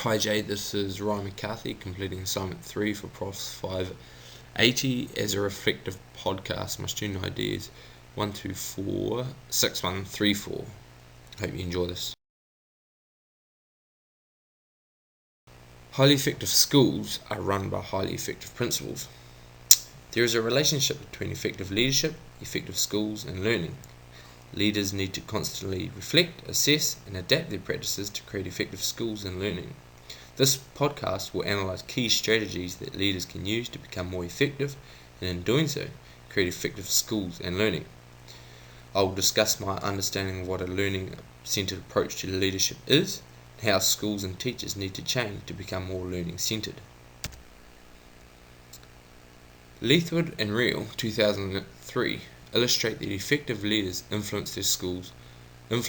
Hi Jay, this is Ryan Mccarthy completing assignment 3 for Prof's 580 as a reflective podcast. My student ID is 1246134. Hope you enjoy this. Highly effective schools are run by highly effective principals. There is a relationship between effective leadership, effective schools, and learning. Leaders need to constantly reflect, assess, and adapt their practices to create effective schools and learning. This podcast will analyse key strategies that leaders can use to become more effective and in doing so, create effective schools and learning. I will discuss my understanding of what a learning-centred approach to leadership is and how schools and teachers need to change to become more learning-centred. Leithwood and Reel, 2003, illustrate that effective leaders influence schools in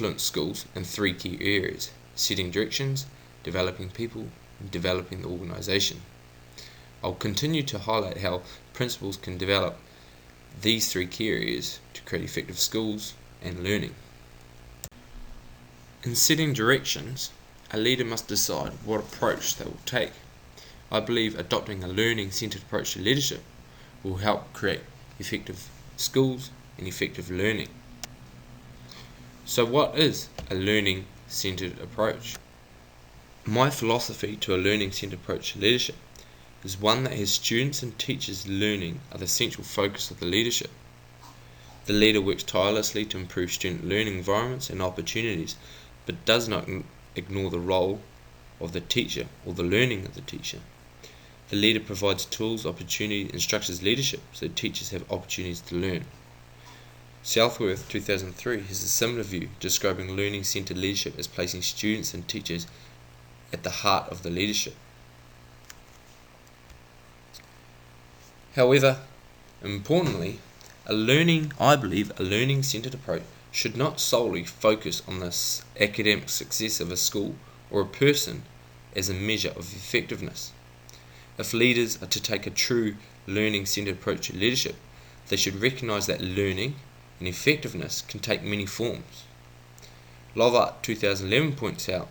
three key areas: setting directions, developing people, and developing the organisation. I'll continue to highlight how principals can develop these three key areas to create effective schools and learning. In setting directions, a leader must decide what approach they will take. I believe adopting a learning-centred approach to leadership will help create effective schools and effective learning. So what is a learning-centred approach? My philosophy to a learning-centred approach to leadership is one that has students and teachers learning are the central focus of the leadership. The leader works tirelessly to improve student learning environments and opportunities, but does not ignore the role of the teacher or the learning of the teacher. The leader provides tools, opportunity, and structures leadership so teachers have opportunities to learn. Southworth, 2003, has a similar view, describing learning-centred leadership as placing students and teachers at the heart of the leadership. However, importantly, I believe a learning-centred approach should not solely focus on the academic success of a school or a person as a measure of effectiveness. If leaders are to take a true learning-centred approach to leadership, they should recognise that learning and effectiveness can take many forms. Lovart, 2011, points out,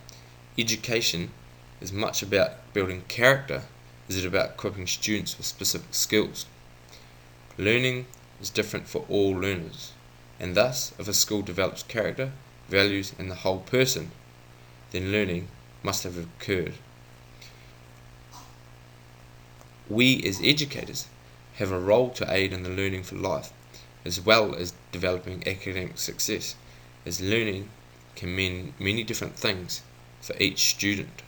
education is much about building character as it is about equipping students with specific skills. Learning is different for all learners, and thus, if a school develops character, values, and the whole person, then learning must have occurred. We as educators have a role to aid in the learning for life, as well as developing academic success, as learning can mean many different things for each student.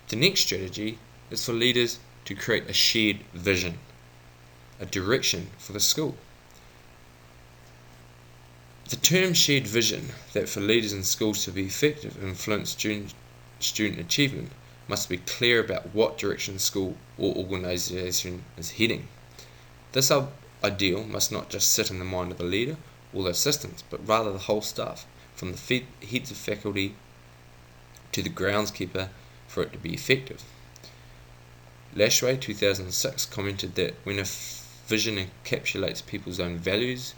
The next strategy is for leaders to create a shared vision, a direction for the school. The term shared vision, that for leaders in schools to be effective and influence student achievement, must be clear about what direction the school or organisation is heading. This ideal must not just sit in the mind of the leader or the assistants, but rather the whole staff, from the heads of faculty to the groundskeeper, for it to be effective. Lashway, 2006, commented that when a vision encapsulates people's own values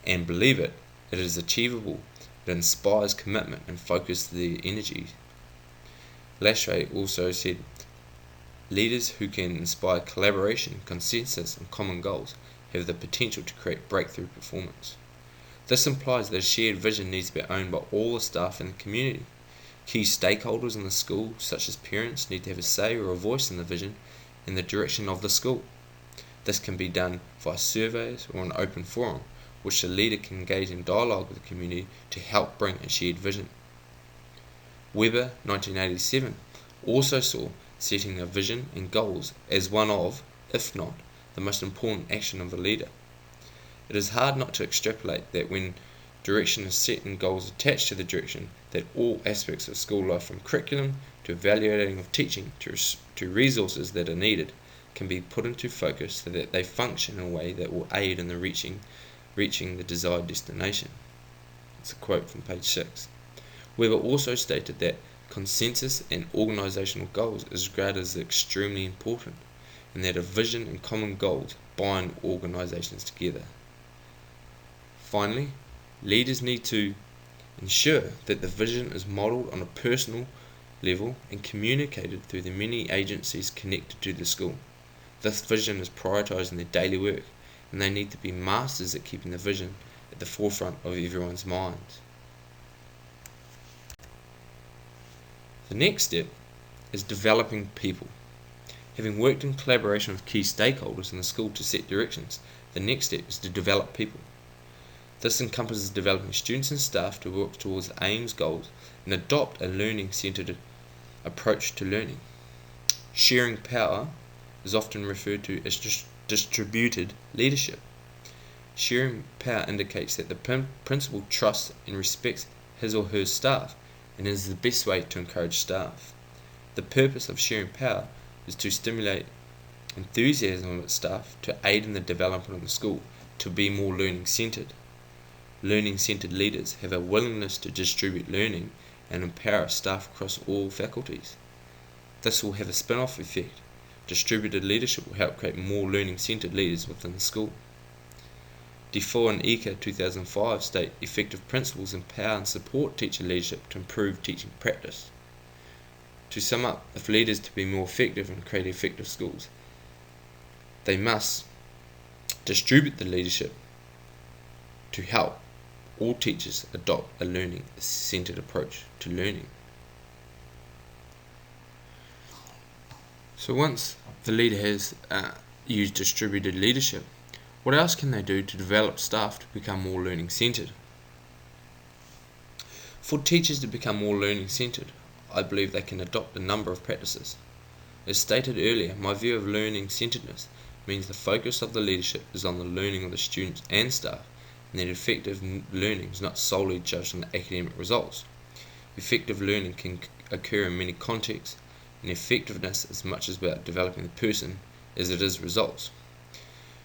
and believe it, it is achievable. It inspires commitment and focuses their energy. Lashway also said, leaders who can inspire collaboration, consensus, and common goals have the potential to create breakthrough performance. This implies that a shared vision needs to be owned by all the staff in the community. Key stakeholders in the school, such as parents, need to have a say or a voice in the vision and the direction of the school. This can be done via surveys or an open forum, which the leader can engage in dialogue with the community to help bring a shared vision. Weber, 1987, also saw setting a vision and goals as one of, if not, the most important action of a leader. It is hard not to extrapolate that when direction is set and goals attached to the direction, that all aspects of school life, from curriculum to evaluating of teaching to resources that are needed, can be put into focus so that they function in a way that will aid in the reaching the desired destination. It's a quote from page 6. Weber also stated that consensus and organisational goals is regarded as extremely important, and that a vision and common goals bind organisations together. Finally, leaders need to Ensure that the vision is modelled on a personal level and communicated through the many agencies connected to the school. This vision is prioritised in their daily work, and they need to be masters at keeping the vision at the forefront of everyone's minds. The next step is developing people. Having worked in collaboration with key stakeholders in the school to set directions, the next step is to develop people. This encompasses developing students and staff to work towards aims, goals, and adopt a learning-centered approach to learning. Sharing power is often referred to as distributed leadership. Sharing power indicates that the principal trusts and respects his or her staff, and is the best way to encourage staff. The purpose of sharing power is to stimulate enthusiasm of its staff to aid in the development of the school to be more learning-centered. Learning-centered leaders have a willingness to distribute learning and empower staff across all faculties. This will have a spin-off effect. Distributed leadership will help create more learning-centered leaders within the school. Defoe and Eka 2005 state effective principles empower and support teacher leadership to improve teaching practice. To sum up, if leaders to be more effective and create effective schools, they must distribute the leadership to help all teachers adopt a learning-centered approach to learning. So once the leader has used distributed leadership, what else can they do to develop staff to become more learning-centered? For teachers to become more learning-centered, I believe they can adopt a number of practices. As stated earlier, my view of learning-centeredness means the focus of the leadership is on the learning of the students and staff, and that effective learning is not solely judged on the academic results. Effective learning can occur in many contexts, and effectiveness is as much about developing the person as it is results.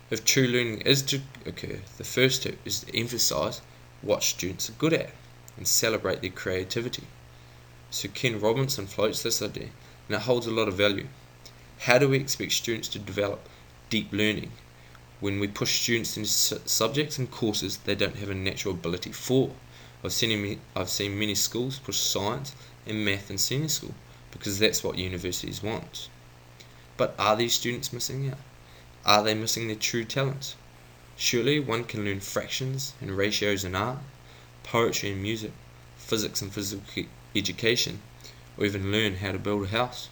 If true learning is to occur, the first step is to emphasise what students are good at and celebrate their creativity. Sir Ken Robinson floats this idea, and it holds a lot of value. How do we expect students to develop deep learning when we push students into subjects and courses they don't have a natural ability for? I've seen many schools push science and math in senior school because that's what universities want. But are these students missing out? Are they missing their true talents? Surely one can learn fractions and ratios in art, poetry and music, physics and physical education, or even learn how to build a house.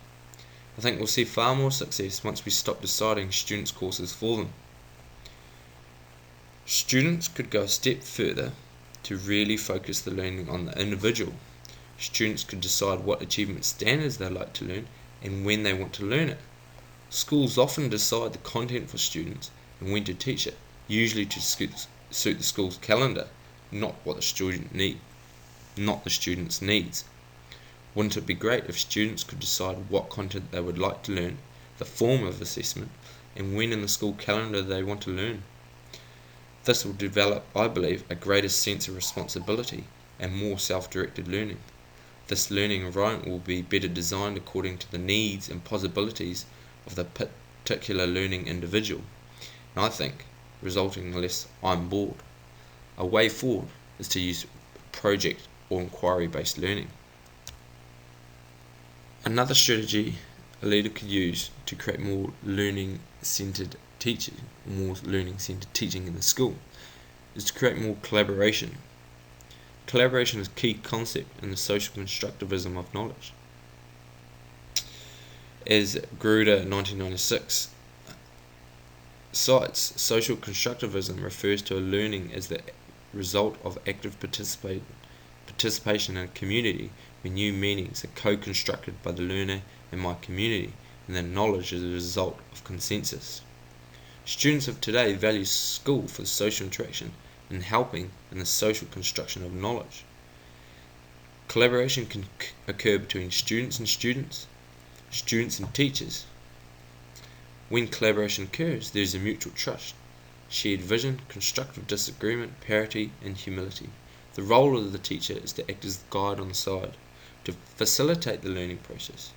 I think we'll see far more success once we stop deciding students' courses for them. Students could go a step further to really focus the learning on the individual. Students could decide what achievement standards they like to learn and when they want to learn it. Schools often decide the content for students and when to teach it, usually to suit the school's calendar, not what the student not the student's needs. Wouldn't it be great if students could decide what content they would like to learn, the form of assessment, and when in the school calendar they want to learn? This will develop, I believe, a greater sense of responsibility and more self-directed learning. This learning environment will be better designed according to the needs and possibilities of the particular learning individual, and I think resulting in less "I'm bored." A way forward is to use project or inquiry-based learning. Another strategy a leader could use to create more learning-centered teaching in the school is to create more collaboration. Collaboration is a key concept in the social constructivism of knowledge. As Gruder 1996 cites, social constructivism refers to a learning as the result of active participation in a community where new meanings are co-constructed by the learner and my community, and that knowledge is a result of consensus. Students of today value school for social interaction and helping in the social construction of knowledge. Collaboration can occur between students and students and teachers. When collaboration occurs, there is a mutual trust, shared vision, constructive disagreement, parity, and humility. The role of the teacher is to act as the guide on the side, to facilitate the learning process.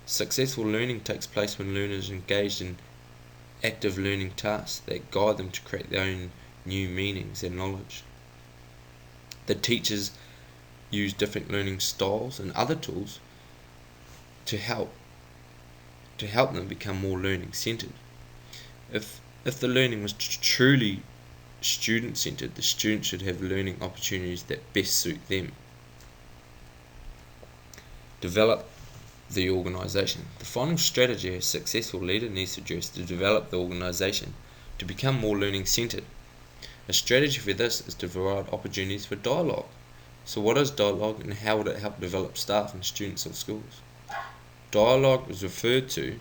Successful learning takes place when learners are engaged in active learning tasks that guide them to create their own new meanings and knowledge. The teachers use different learning styles and other tools to help them become more learning centered. If the learning was truly student centered, the students should have learning opportunities that best suit them. Develop the organisation. The final strategy a successful leader needs to address to develop the organisation to become more learning centered. A strategy for this is to provide opportunities for dialogue. So what is dialogue, and how would it help develop staff and students of schools? Dialogue is referred to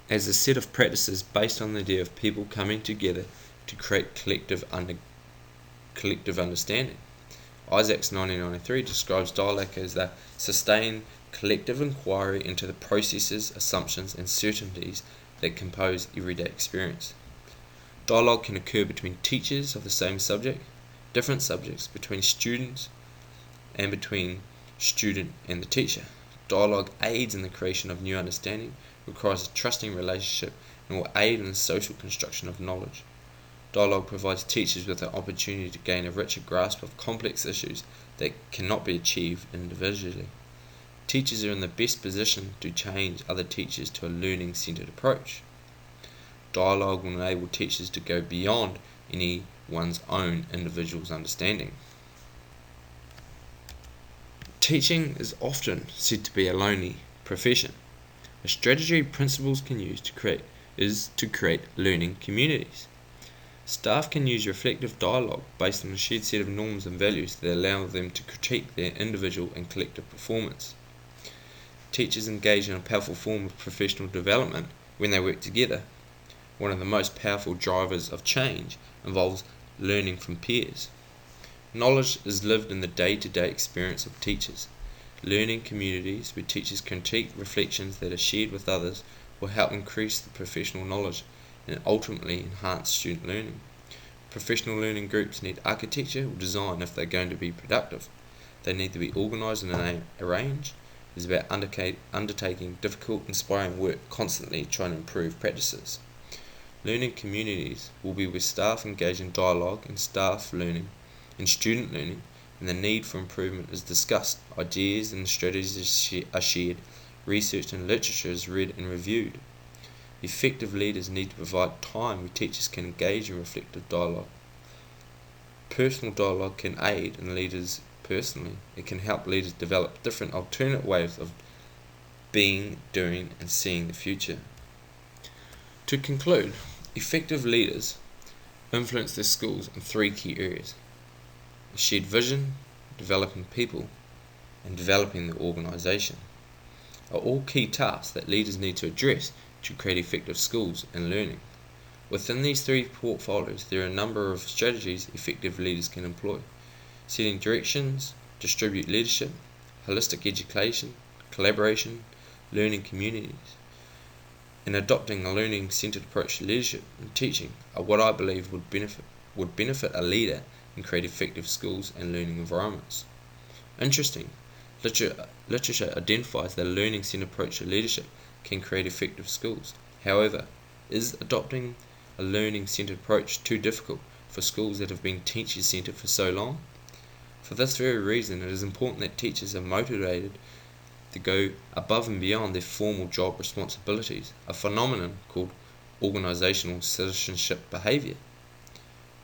as a set of practices based on the idea of people coming together to create collective understanding. Isaac's 1993 describes dialogue as the sustained collective inquiry into the processes, assumptions, and certainties that compose everyday experience. Dialogue can occur between teachers of the same subject, different subjects, between students, and between student and the teacher. Dialogue aids in the creation of new understanding, requires a trusting relationship, and will aid in the social construction of knowledge. Dialogue provides teachers with the opportunity to gain a richer grasp of complex issues that cannot be achieved individually. Teachers are in the best position to change other teachers to a learning-centered approach. Dialogue will enable teachers to go beyond anyone's own individual's understanding. Teaching is often said to be a lonely profession. A strategy principals can use to create learning communities. Staff can use reflective dialogue based on a shared set of norms and values that allow them to critique their individual and collective performance. Teachers engage in a powerful form of professional development when they work together. One of the most powerful drivers of change involves learning from peers. Knowledge is lived in the day-to-day experience of teachers. Learning communities where teachers critique reflections that are shared with others will help increase the professional knowledge and ultimately enhance student learning. Professional learning groups need architecture or design if they're going to be productive. They need to be organised and arranged. It's about undertaking difficult, inspiring work, constantly trying to improve practices. Learning communities will be where staff engage in dialogue and staff learning and student learning, and the need for improvement is discussed. Ideas and strategies are shared. Research and literature is read and reviewed. Effective leaders need to provide time where teachers can engage in reflective dialogue. Personal dialogue can aid in leaders personally. It can help leaders develop different alternate ways of being, doing, and seeing the future. To conclude, effective leaders influence their schools in three key areas: a shared vision, developing people, and developing the organisation are all key tasks that leaders need to address to create effective schools and learning. Within these three portfolios, there are a number of strategies effective leaders can employ: setting directions, distribute leadership, holistic education, collaboration, learning communities. And adopting a learning-centered approach to leadership and teaching are what I believe would benefit a leader and create effective schools and learning environments. Interesting, literature identifies that a learning-centered approach to leadership can create effective schools. However, is adopting a learning-centered approach too difficult for schools that have been teacher-centered for so long? For this very reason, it is important that teachers are motivated to go above and beyond their formal job responsibilities, a phenomenon called organizational citizenship behavior.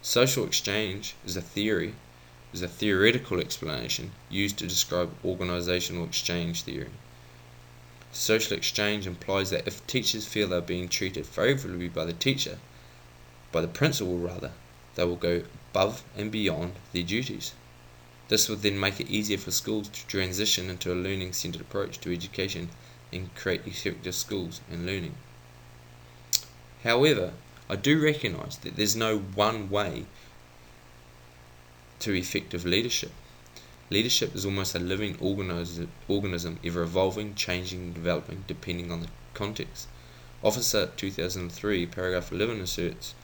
Social exchange is a theoretical explanation used to describe organizational exchange theory. Social exchange implies that if teachers feel they are being treated favorably by the principal, they will go above and beyond their duties. This would then make it easier for schools to transition into a learning-centered approach to education and create effective schools and learning. However, I do recognise that there's no one way to effective leadership. Leadership is almost a living organism, ever evolving, changing, and developing depending on the context. Officer 2003, paragraph 11 asserts,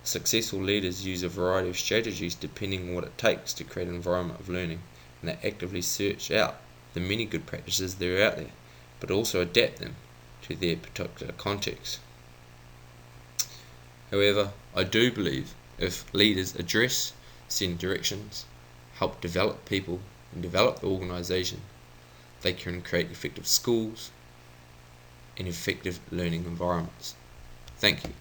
successful leaders use a variety of strategies depending on what it takes to create an environment of learning, and they actively search out the many good practices that are out there, but also adapt them to their particular context. However, I do believe if leaders address, send directions, help develop people and develop the organisation, they can create effective schools and effective learning environments. Thank you.